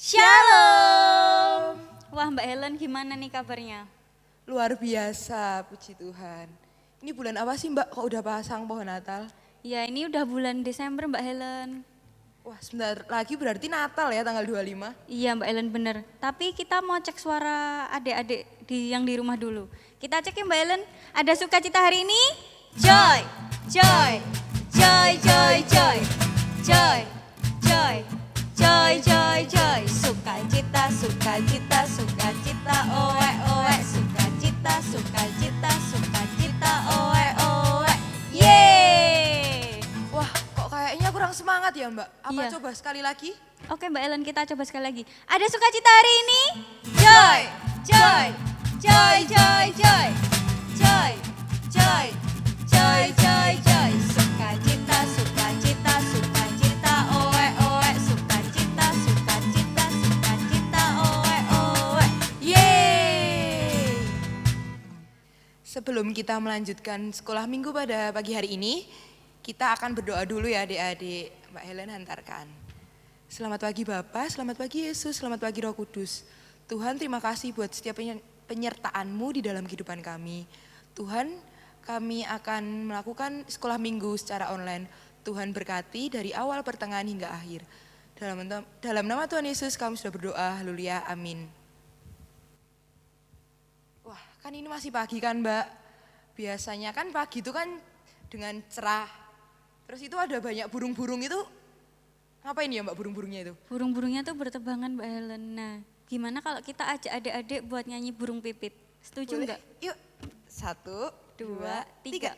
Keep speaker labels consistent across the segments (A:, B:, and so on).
A: Shalom. Wah Mbak Helen gimana nih kabarnya?
B: Luar biasa, puji Tuhan. Ini bulan apa sih Mbak, kok udah pasang pohon Natal?
A: Ya ini udah bulan Desember Mbak Helen.
B: Wah sebentar lagi berarti Natal ya tanggal 25.
A: Iya Mbak Helen bener. Tapi kita mau cek suara adik-adik yang di rumah dulu. Kita cek ya Mbak Helen, ada sukacita hari ini? Joy, joy, joy, joy, joy, joy, joy, joy, joy, joy. Sukacita, sukacita, sukacita, oe, oe. Sukacita, sukacita, sukacita, oe, oe. Yeay.
B: Wah kok kayaknya kurang semangat ya Mbak? Apa
A: Iya.
B: coba sekali lagi?
A: Oke Mbak Ellen, kita coba sekali lagi. Ada sukacita hari ini? Joy, joy, joy, joy, joy, joy, joy, joy, joy, joy. Sukacita, sukacita, sukacita, oe, oe. Sukacita, sukacita, sukacita, oe, oe. Yeay.
B: Sebelum kita melanjutkan sekolah minggu pada pagi hari ini, kita akan berdoa dulu ya adik-adik. Mbak Helen hantarkan. Selamat pagi Bapak, selamat pagi Yesus, selamat pagi Roh Kudus. Tuhan terima kasih buat setiap penyertaan-Mu di dalam kehidupan kami. Tuhan kami akan melakukan sekolah minggu secara online. Tuhan berkati dari awal pertengahan hingga akhir. Dalam nama Tuhan Yesus kami sudah berdoa, haleluya, amin. Wah kan ini masih pagi kan Mbak? Biasanya kan pagi itu kan dengan cerah. Terus itu ada banyak burung-burung itu. Ngapain ya Mbak burung-burungnya itu?
A: Burung-burungnya tuh bertebangan Mbak Helen. Nah, gimana kalau kita ajak adik-adik buat nyanyi burung pipit? Setuju
B: Boleh?
A: nggak?
B: Yuk, 1,
A: 2, 3.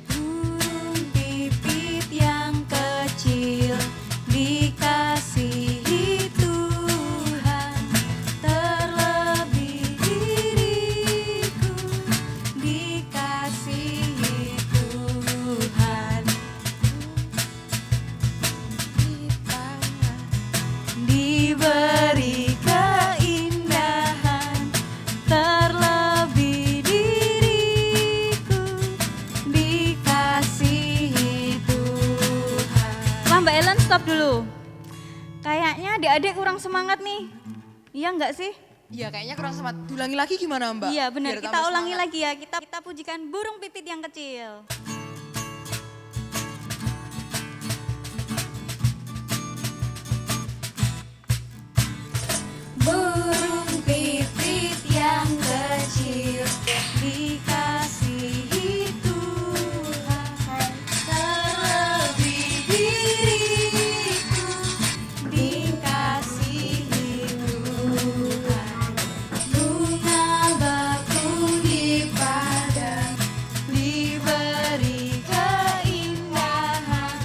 A: Burung pipit yang kecil dikasihi Tuhan, terlebih diriku dikasihi Tuhan. Diberi keindahan, terlebih diriku dikasihi Tuhan. Wah Mbak Ellen stop dulu. Kayaknya adik-adik kurang semangat nih. Iya enggak sih?
B: Iya kayaknya kurang semangat. Diulangi lagi gimana Mbak?
A: Iya benar,
B: Biar
A: kita
B: tambah
A: ulangi
B: semangat.
A: lagi ya. Kita pujikan burung pipit yang kecil. Burung pipit yang kecil dikasihi Tuhan, terlebih diriku dikasihi Tuhan. Bunga bakung di padang diberi keindahan,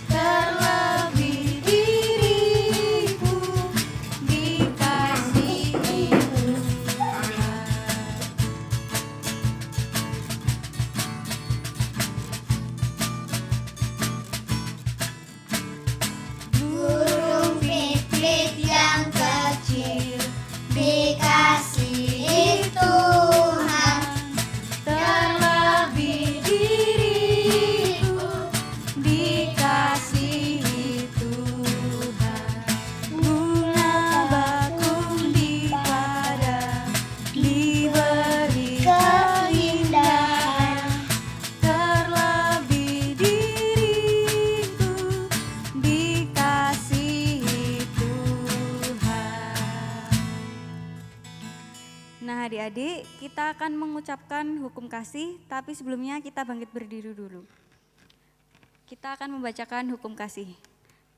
A: terlebih diriku dikasihi Tuhan.
C: Burung pipit yang kecil dikasihi Tuhan,
A: Terlebih diriku dikasihi Tuhan. Bunga bakung di padang diberi keindahan, terlebih diriku dikasihi Tuhan. Nah adik-adik, kita akan mengucapkan hukum kasih, tapi sebelumnya kita bangkit berdiri dulu. Kita akan membacakan hukum kasih.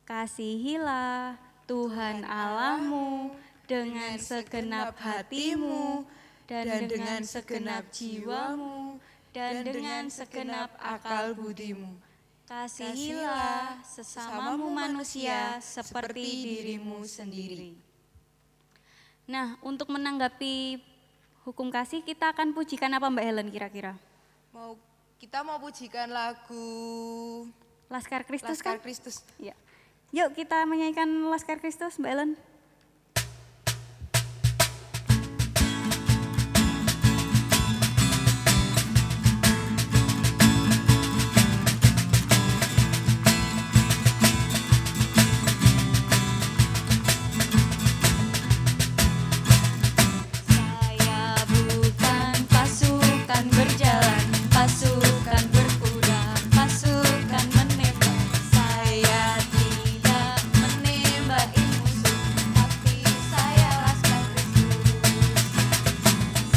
A: Kasihilah Tuhan Allahmu dengan segenap hatimu, dan dengan segenap jiwamu, dan dengan segenap akal budimu. Kasihilah sesamamu manusia seperti dirimu sendiri. Nah, untuk menanggapi hukum kasih kita akan pujikan apa Mbak Helen kira-kira?
B: Kita mau pujikan lagu
A: Laskar Kristus
B: Laskar
A: kan?
B: Kristus.
A: Iya. Yuk kita menyanyikan Laskar Kristus, Mbak Ellen. Saya bukan pasukan berjalan, pasukan berkuda, pasukan menembak. Saya tidak menembaki musuh, tapi saya Laskar Kristus.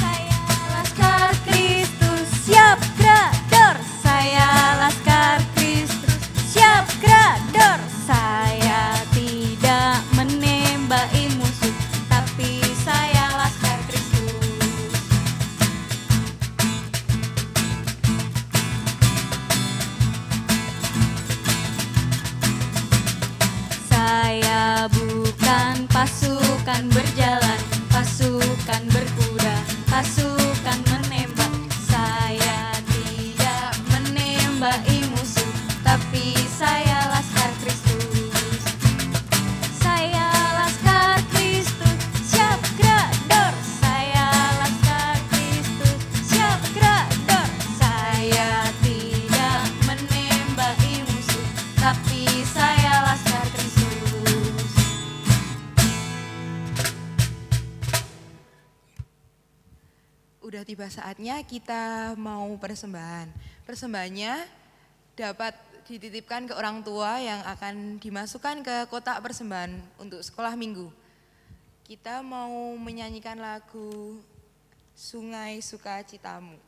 A: Saya Laskar Kristus, siap gerador. Saya Laskar Kristus, siap gerador. Saya tidak menembaki musuh, tapi saya Laskar Kristus. Saya bukan pasukan berjalan, pasukan berkuda, pasukan menembak. Saya tidak menembaki musuh, tapi saya Laskar Kristus. Saya Laskar Kristus, siap gerador. Saya Laskar Kristus, siap gerador. Saya tidak menembaki musuh, tapi saya Laskar Kristus.
B: Udah tiba saatnya kita mau persembahan. Persembahannya dapat dititipkan ke orang tua yang akan dimasukkan ke kotak persembahan untuk sekolah minggu. Kita mau menyanyikan lagu Sungai Sukacitamu.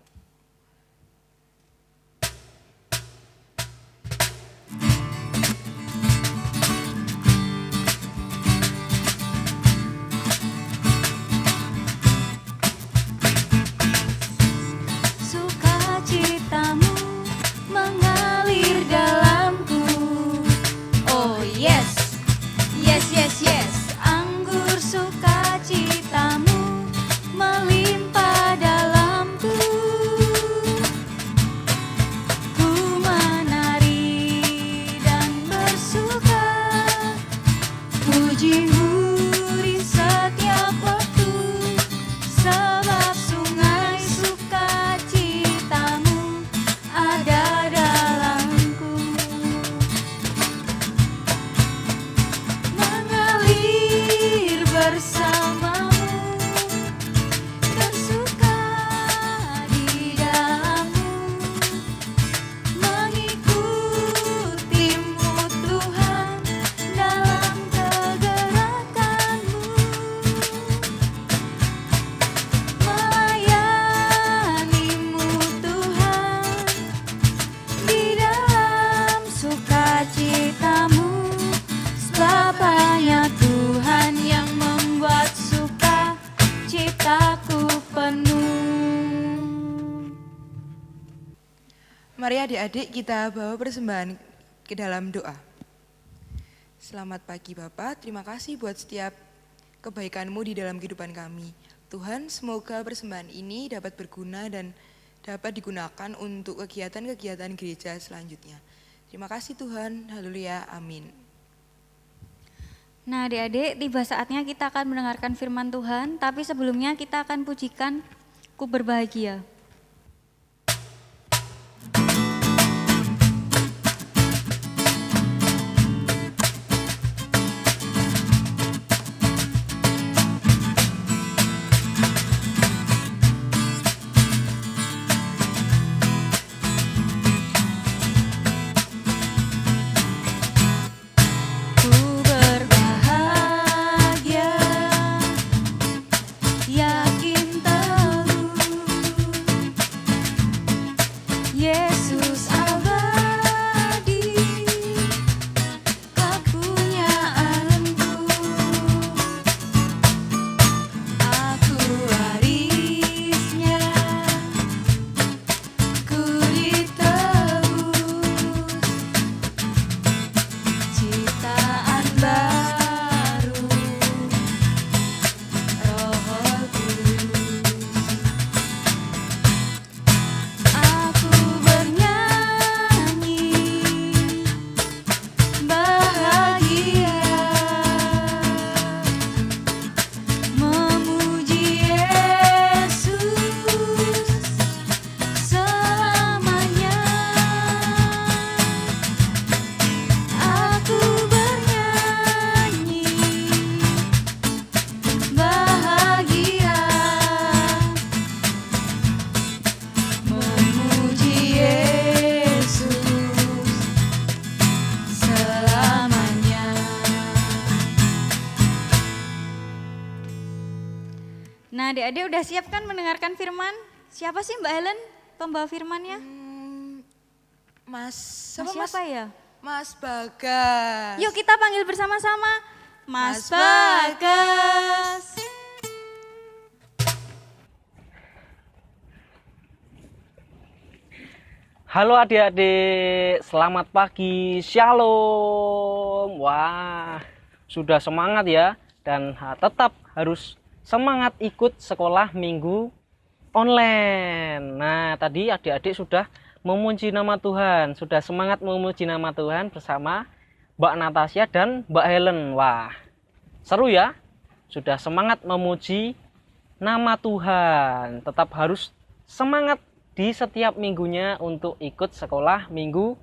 A: Sukacitamu mengalir dalamku. Oh yes, yes, yes, yes. Anggur sukacitamu melimpah dalamku. Ku menari dan bersuka, pujimu di setiap waktu, sebab sungai sukacitamu ada dalamku. Mengalir bersamamu, bersuka di dalammu, mengikutimu Tuhan dalam kegerakanmu, melayanimu Tuhan di dalam sukacitamu, sebab hanya Tuhan yang membuat sukacitaku penuh.
B: Mari adik-adik kita bawa persembahan ke dalam doa. Selamat pagi Bapak, terima kasih buat setiap kebaikan-Mu di dalam kehidupan kami. Tuhan, semoga persembahan ini dapat berguna dan dapat digunakan untuk kegiatan-kegiatan gereja selanjutnya. Terima kasih Tuhan, haleluya, amin.
A: Nah adik-adik, tiba saatnya kita akan mendengarkan firman Tuhan, tapi sebelumnya kita akan pujikan Ku Berbahagia. Ku berbahagia, yakin teguh Nah, adik-adik udah siap kan mendengarkan firman? Siapa sih Mbak Helen pembawa firmannya?
B: Mas,
A: Siapa ya?
B: Mas Bagas.
A: Yuk kita panggil bersama-sama. Mas
B: Mas
A: Bagas.
D: Halo adik-adik, selamat pagi, shalom. Wah, sudah semangat ya, dan tetap harus semangat ikut sekolah minggu online. Nah, tadi adik-adik sudah memuji nama Tuhan, sudah semangat memuji nama Tuhan bersama Mbak Natasha dan Mbak Helen. Wah, seru ya, sudah semangat memuji nama Tuhan. Tetap harus semangat di setiap minggunya untuk ikut sekolah minggu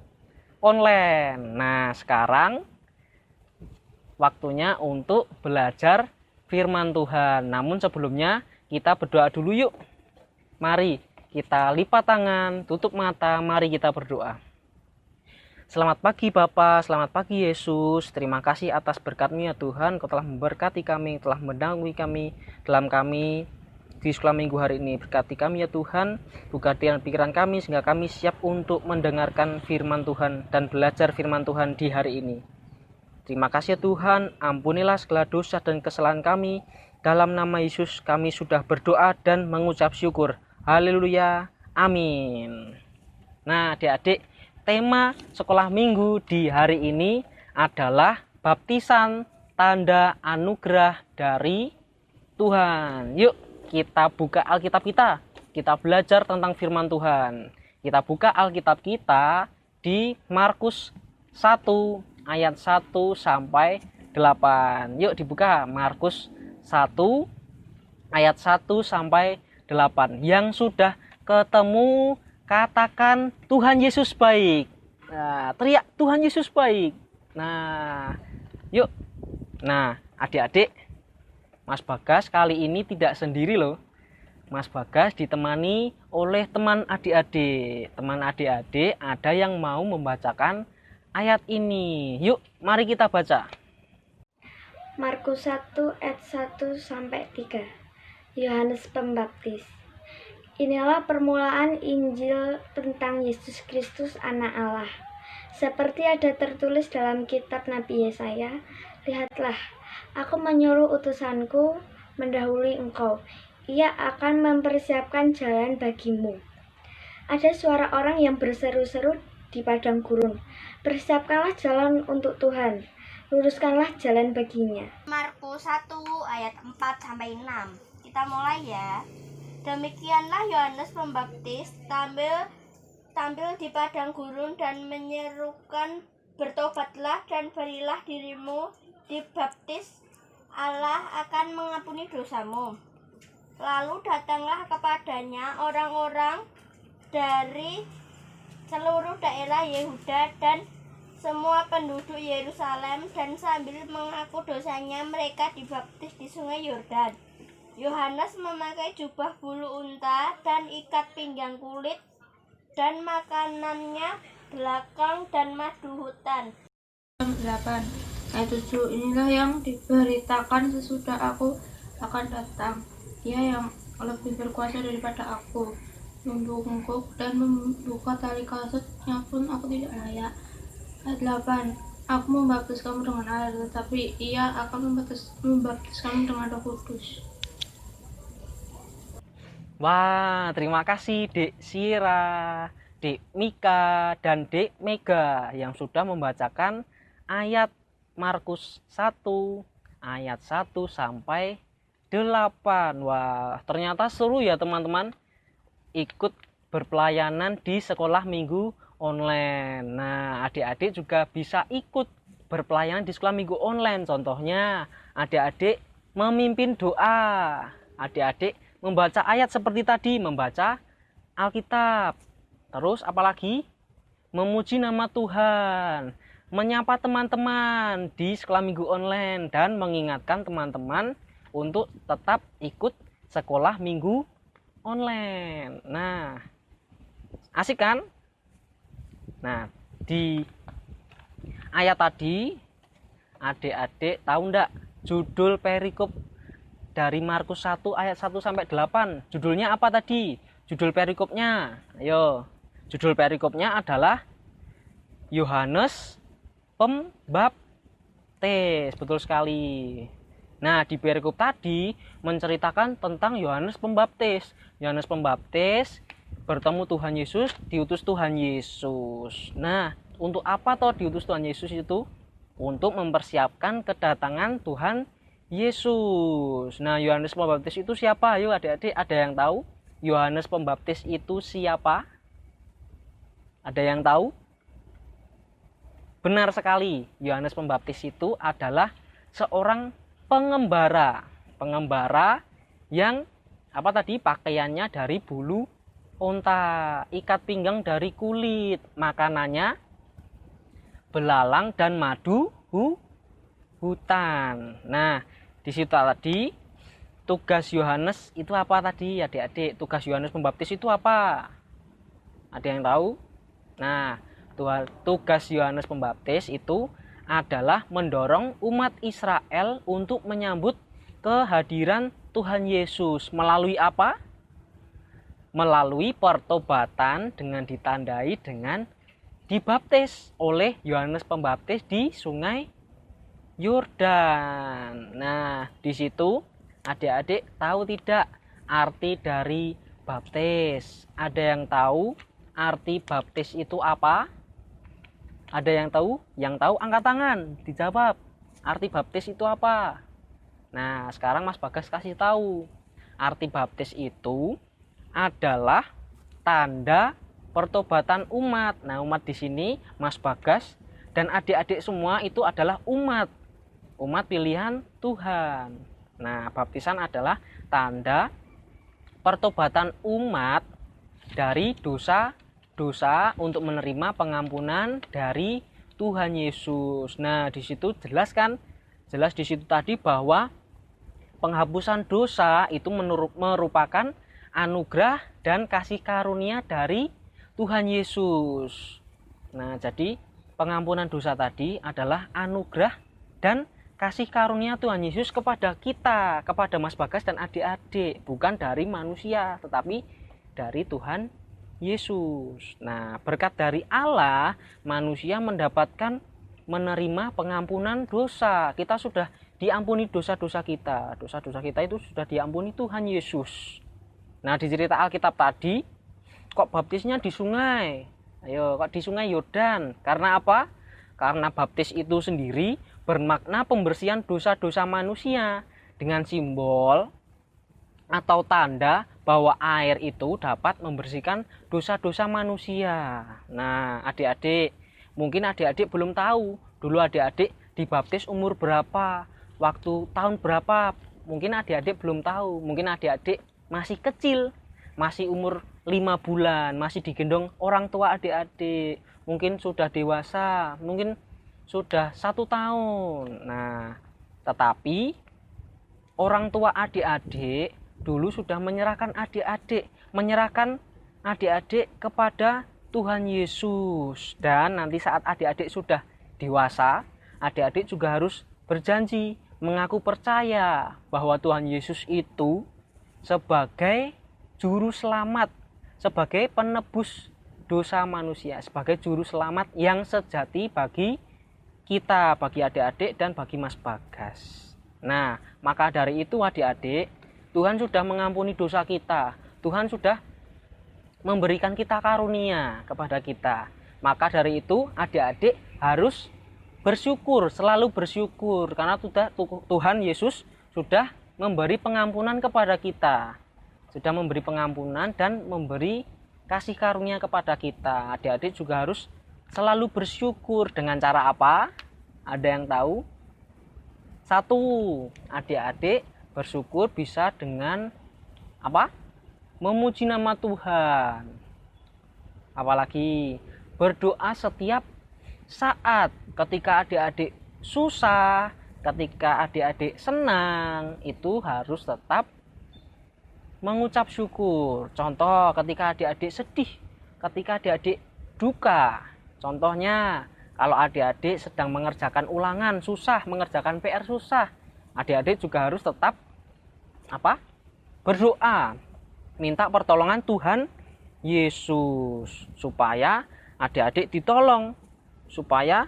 D: online. Nah, sekarang waktunya untuk belajar firman Tuhan. Namun sebelumnya kita berdoa dulu yuk. Mari kita lipat tangan, tutup mata, mari kita berdoa. Selamat pagi Bapa, selamat pagi Yesus. Terima kasih atas berkat-Mu ya Tuhan. Kau telah memberkati kami, telah menaungi kami dalam kami di sekolah minggu hari ini. Berkati kami ya Tuhan, buka hati dan pikiran kami sehingga kami siap untuk mendengarkan firman Tuhan dan belajar firman Tuhan di hari ini. Terima kasih ya Tuhan, ampunilah segala dosa dan kesalahan kami. Dalam nama Yesus kami sudah berdoa dan mengucap syukur. Haleluya, amin. Nah adik-adik, tema sekolah minggu di hari ini adalah baptisan tanda anugerah dari Tuhan. Yuk kita buka Alkitab kita belajar tentang firman Tuhan. Kita buka Alkitab kita di Markus 1 ayat 1 sampai 8. Yuk dibuka Markus 1 ayat 1 sampai 8. Yang sudah ketemu katakan Tuhan Yesus baik. Nah, teriak Tuhan Yesus baik. Nah, yuk. Nah, adik-adik, Mas Bagas kali ini tidak sendiri loh. Mas Bagas ditemani oleh teman adik-adik. Teman adik-adik ada yang mau membacakan ayat ini. Yuk, mari kita baca.
E: Markus 1 ayat 1 sampai 3. Yohanes Pembaptis. Inilah permulaan Injil tentang Yesus Kristus anak Allah. Seperti ada tertulis dalam kitab Nabi Yesaya, lihatlah, aku menyuruh utusanku mendahului engkau. Ia akan mempersiapkan jalan bagimu. Ada suara orang yang berseru-seru di padang gurun. Persiapkanlah jalan untuk Tuhan. Luruskanlah jalan baginya.
C: Markus 1 ayat 4 sampai 6. Kita mulai ya. Demikianlah Yohanes Pembaptis tampil di padang gurun dan menyerukan, bertobatlah dan berilah dirimu dibaptis, Allah akan mengampuni dosamu. Lalu datanglah kepadanya orang-orang dari seluruh daerah Yehuda dan semua penduduk Yerusalem, dan sambil mengaku dosanya mereka dibaptis di sungai Yordan. Yohanes memakai jubah bulu unta dan ikat pinggang kulit, dan makanannya belakang dan madu hutan.
F: 8 ayat 7. Inilah yang diberitakan sesudah aku akan datang. Dia yang lebih berkuasa daripada aku, membungkuk dan membuka tali kasutnya pun aku tidak layak. Ayat 8. Aku membaptis kamu dengan air, tetapi ia akan membaptis kamu dengan Roh Kudus.
D: Wah, terima kasih Dek Sira, Dek Mika, dan Dek Mega yang sudah membacakan ayat Markus 1 ayat 1 sampai 8. Wah, ternyata seru ya teman-teman ikut berpelayanan di sekolah minggu online. Nah, adik-adik juga bisa ikut berpelayanan di sekolah minggu online. Contohnya, adik-adik memimpin doa. Adik-adik membaca ayat seperti tadi, membaca Alkitab. Terus apalagi? Memuji nama Tuhan, menyapa teman-teman di sekolah minggu online, dan mengingatkan teman-teman untuk tetap ikut sekolah minggu online. Nah, asik kan? Nah, di ayat tadi adik-adik tahu enggak judul perikop dari Markus 1 ayat 1 sampai 8. Judulnya apa tadi? Judul perikopnya. Ayo. Judul perikopnya adalah Yohanes Pembaptis. Betul sekali. Nah, di perikop tadi menceritakan tentang Yohanes Pembaptis. Yohanes Pembaptis bertemu Tuhan Yesus, diutus Tuhan Yesus. Nah, untuk apa toh diutus Tuhan Yesus itu? Untuk mempersiapkan kedatangan Tuhan Yesus. Nah, Yohanes Pembaptis itu siapa? Ayo adik-adik, ada yang tahu? Yohanes Pembaptis itu siapa? Ada yang tahu? Benar sekali, Yohanes Pembaptis itu adalah seorang pengembara. Pengembara yang apa tadi? Pakaiannya dari bulu unta, ikat pinggang dari kulit, makanannya belalang dan madu hutan. Nah, di situ tadi tugas Yohanes itu apa tadi adik-adik? Tugas Yohanes Pembaptis itu apa? Ada yang tahu? Nah, tugas Yohanes Pembaptis itu adalah mendorong umat Israel untuk menyambut kehadiran Tuhan Yesus. Melalui apa? Melalui pertobatan dengan ditandai dengan dibaptis oleh Yohanes Pembaptis di Sungai Yordan. Nah, di situ adik-adik tahu tidak arti dari baptis? Ada yang tahu arti baptis itu apa? Ada yang tahu? Yang tahu angkat tangan, dijawab. Arti baptis itu apa? Nah, sekarang Mas Bagas kasih tahu. Arti baptis itu adalah tanda pertobatan umat. Nah, umat di sini Mas Bagas dan adik-adik semua itu adalah umat pilihan Tuhan. Nah, baptisan adalah tanda pertobatan umat dari dosa untuk menerima pengampunan dari Tuhan Yesus. Nah, di situ jelas di situ tadi bahwa penghapusan dosa itu merupakan anugerah dan kasih karunia dari Tuhan Yesus. Nah, jadi pengampunan dosa tadi adalah anugerah dan kasih karunia Tuhan Yesus kepada kita, kepada Mas Bagas dan adik-adik, bukan dari manusia, tetapi dari Tuhan Yesus. Nah, berkat dari Allah, manusia mendapatkan menerima pengampunan dosa. Kita sudah diampuni dosa-dosa kita. Dosa-dosa kita itu sudah diampuni Tuhan Yesus. Nah, di cerita Alkitab tadi, kok baptisnya di sungai? Ayo, kok di Sungai Yordan? Karena apa? Karena baptis itu sendiri bermakna pembersihan dosa-dosa manusia dengan simbol atau tanda bahwa air itu dapat membersihkan dosa-dosa manusia. Nah, adik-adik, mungkin adik-adik belum tahu, dulu adik-adik dibaptis umur berapa, waktu tahun berapa, mungkin adik-adik belum tahu, mungkin adik-adik masih kecil, masih umur 5 bulan, masih digendong orang tua adik-adik, mungkin sudah dewasa, mungkin sudah 1 tahun. Nah, tetapi orang tua adik-adik dulu sudah menyerahkan adik-adik kepada Tuhan Yesus. Dan nanti saat adik-adik sudah dewasa, adik-adik juga harus berjanji mengaku percaya bahwa Tuhan Yesus itu sebagai juru selamat, sebagai penebus dosa manusia, sebagai juru selamat yang sejati bagi kita, bagi adik-adik dan bagi Mas Bagas. Nah, maka dari itu adik-adik, Tuhan sudah mengampuni dosa kita. Tuhan sudah memberikan kita karunia kepada kita. Maka dari itu adik-adik harus bersyukur, selalu bersyukur. Karena Tuhan Yesus sudah memberi pengampunan kepada kita. Sudah memberi pengampunan dan memberi kasih karunia kepada kita. Adik-adik juga harus selalu bersyukur. Dengan cara apa? Ada yang tahu? 1, adik-adik bersyukur bisa dengan apa? Memuji nama Tuhan. Apalagi berdoa setiap saat. Ketika adik-adik susah, ketika adik-adik senang, itu harus tetap mengucap syukur. Contoh, ketika adik-adik sedih, ketika adik-adik duka. Contohnya, kalau adik-adik sedang mengerjakan ulangan susah, mengerjakan PR susah, adik-adik juga harus tetap berdoa, minta pertolongan Tuhan Yesus supaya adik-adik ditolong, supaya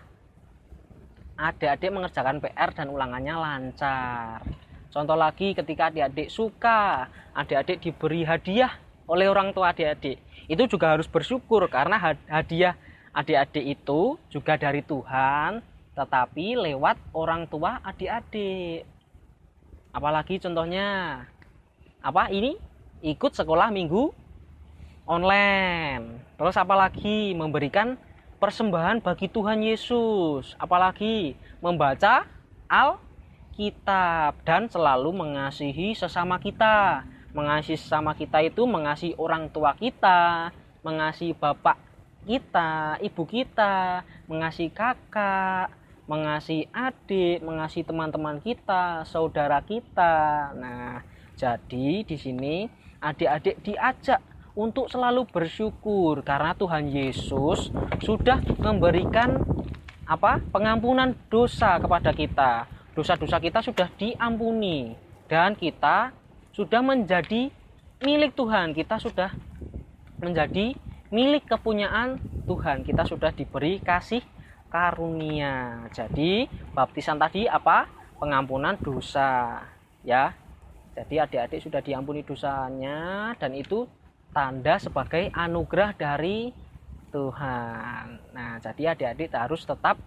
D: adik-adik mengerjakan PR dan ulangannya lancar. Contoh lagi, ketika adik-adik suka, adik-adik diberi hadiah oleh orang tua adik-adik, itu juga harus bersyukur karena hadiah adik-adik itu juga dari Tuhan, tetapi lewat orang tua adik-adik. Apalagi contohnya ini ikut sekolah minggu online. Terus apalagi memberikan persembahan bagi Tuhan Yesus, apalagi membaca Alkitab dan selalu mengasihi sesama kita. Mengasihi sesama kita itu mengasihi orang tua kita, mengasihi bapak kita, ibu kita, mengasihi kakak, mengasihi adik, mengasihi teman-teman kita, saudara kita. Nah, jadi di sini adik-adik diajak untuk selalu bersyukur karena Tuhan Yesus sudah memberikan pengampunan dosa kepada kita. Dosa-dosa kita sudah diampuni dan kita sudah menjadi milik Tuhan. Kita sudah menjadi milik kepunyaan Tuhan. Kita sudah diberi kasih karunia. Jadi baptisan tadi pengampunan dosa, ya. Jadi adik-adik sudah diampuni dosanya dan itu tanda sebagai anugerah dari Tuhan. Nah, jadi adik-adik harus tetap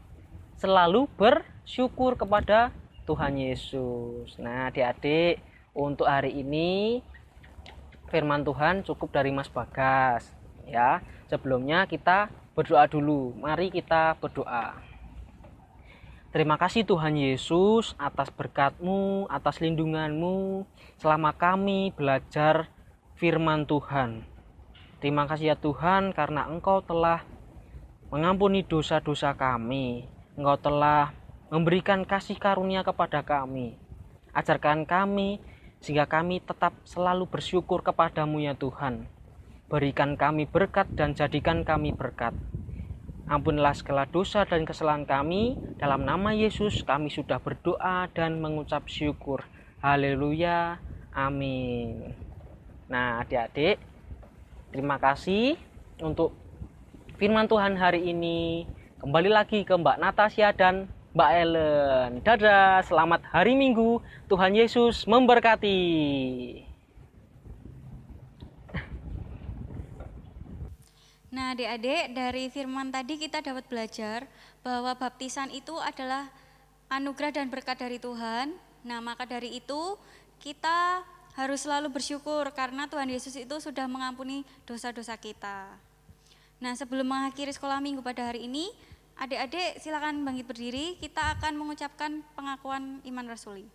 D: selalu bersyukur kepada Tuhan Yesus. Nah, adik-adik, untuk hari ini firman Tuhan cukup dari Mas Bagas, ya. Sebelumnya kita berdoa dulu. Mari kita berdoa. Terima kasih Tuhan Yesus atas berkat-Mu, atas lindungan-Mu selama kami belajar firman Tuhan. Terima kasih ya Tuhan karena Engkau telah mengampuni dosa-dosa kami. Engkau telah memberikan kasih karunia kepada kami. Ajarkan kami sehingga kami tetap selalu bersyukur kepadamu ya Tuhan. Berikan kami berkat dan jadikan kami berkat. Ampunilah segala dosa dan kesalahan kami. Dalam nama Yesus kami sudah berdoa dan mengucap syukur. Haleluya. Amin. Nah, adik-adik, terima kasih untuk firman Tuhan hari ini. Kembali lagi ke Mbak Natasha dan Mbak Ellen. Dadah, selamat hari Minggu. Tuhan Yesus memberkati.
A: Nah, adik-adik, dari firman tadi kita dapat belajar bahwa baptisan itu adalah anugerah dan berkat dari Tuhan. Nah, maka dari itu kita harus selalu bersyukur karena Tuhan Yesus itu sudah mengampuni dosa-dosa kita. Nah, sebelum mengakhiri sekolah minggu pada hari ini, adik-adik silakan bangkit berdiri, kita akan mengucapkan pengakuan iman rasuli.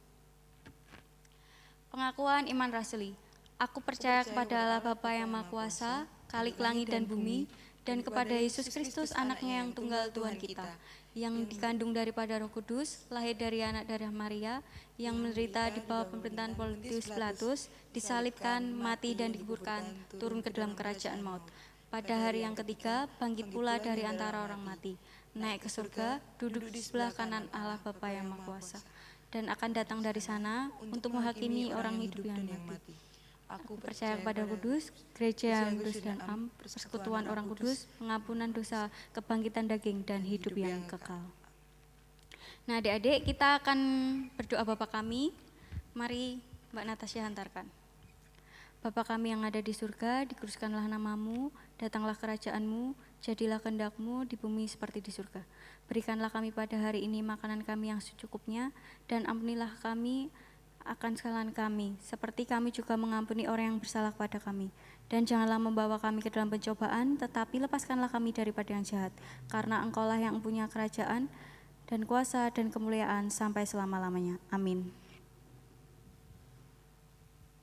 A: Pengakuan iman rasuli. Aku percaya kepada Allah Bapa yang Maha Kuasa, Khalik langit dan bumi, dan kepada Yesus Kristus anaknya yang tunggal Tuhan kita, yang dikandung daripada Roh Kudus, lahir dari anak darah Maria, yang menderita di bawah pemerintahan Pontius Pilatus, disalibkan, mati dan dikuburkan, turun ke dalam kerajaan maut. Pada hari yang ketiga, bangkit pula dari antara orang mati, naik ke surga, duduk di sebelah kanan Allah Bapa yang Maha Kuasa, dan akan datang dari sana untuk menghakimi orang hidup yang mati. Aku percaya kepada Kudus, gereja yang kudus dan am, persekutuan orang kudus, pengampunan dosa, kebangkitan daging, dan hidup yang kekal. Nah, adik-adik, kita akan berdoa Bapa kami. Mari Mbak Natasha hantarkan. Bapa kami yang ada di surga, dikuduskanlah namamu, datanglah kerajaanmu, jadilah kehendak-Mu di bumi seperti di surga. Berikanlah kami pada hari ini makanan kami yang secukupnya, dan ampunilah kami akan kesalahan kami, seperti kami juga mengampuni orang yang bersalah kepada kami. Dan janganlah membawa kami ke dalam pencobaan, tetapi lepaskanlah kami daripada yang jahat, karena Engkaulah yang punya kerajaan, dan kuasa, dan kemuliaan sampai selama-lamanya. Amin.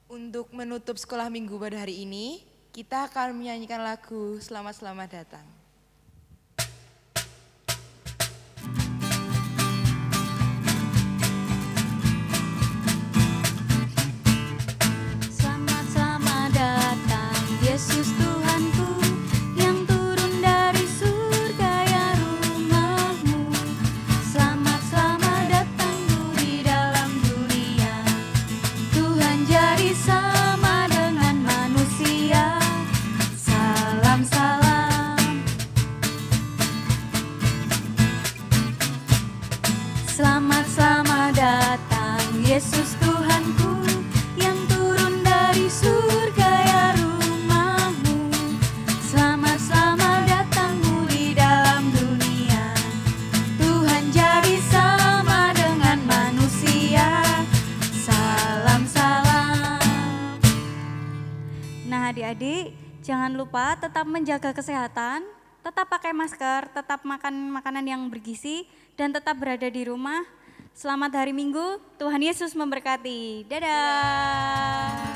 B: Untuk menutup sekolah minggu pada hari ini, kita akan menyanyikan lagu Selamat-Selamat Datang.
A: Selamat-selamat datang, Yesus Tuhanku, yang turun dari surga ya rumahmu. Selamat-selamat datang di dalam dunia, Tuhan jadi Selamat datang Yesus Tuhanku, yang turun dari surga ya rumahmu. Selamat datangmu di dalam dunia. Tuhan jadi sama dengan manusia. Salam. Nah adik-adik, jangan lupa tetap menjaga kesehatan, tetap pakai masker, tetap makan makanan yang bergizi, dan tetap berada di rumah. Selamat hari Minggu, Tuhan Yesus memberkati. Dadah.